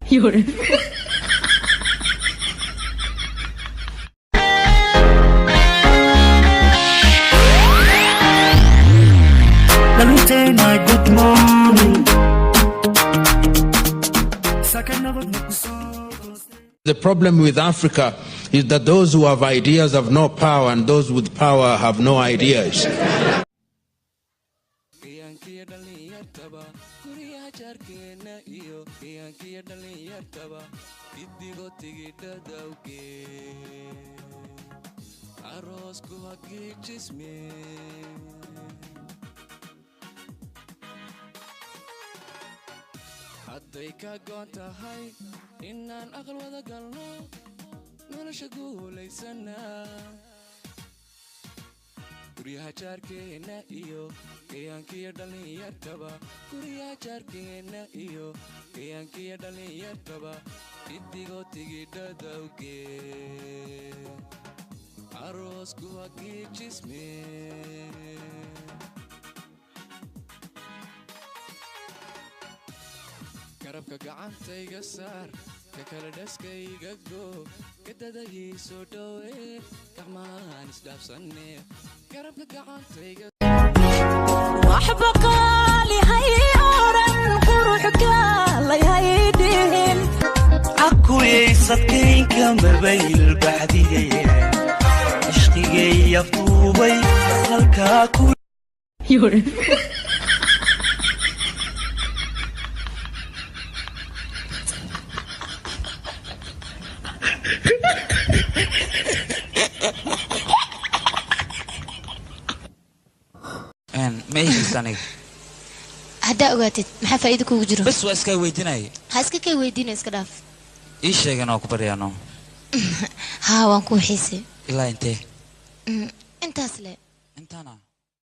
You're Let me say my good morning. The problem with Africa is that those who have ideas have no power and those with power have no ideas. hadday ka goon tahay inaan aqal wada galno nolosha guulaysanaa guryaha jaarkeena iyo kayaankiyo dhalinyartaba guryaha jaarkeena iyo kayaankiyo dhalinyartaba idigoo tigidhada awgee aroosku hagii jismee garabka gacantayga saar ka kala dhaskayga goo kadadayii soo dhowee gacmahaan isdhaafsanee garabka gacantayga waxba qaali hay oran quruxka layhay dhihin akuyay sadkaynka mabayl baxdigay ishqigay afduubay halkaa ku You're ما يجلساني هدا اوغاتid maxaa faa'iido kugu jiro bas waa iska weydiinay ha iska kay weydiin iska dhaaf ii sheegan oo ku baryaano ha waan ku xiisay ilaa intee intaas le intana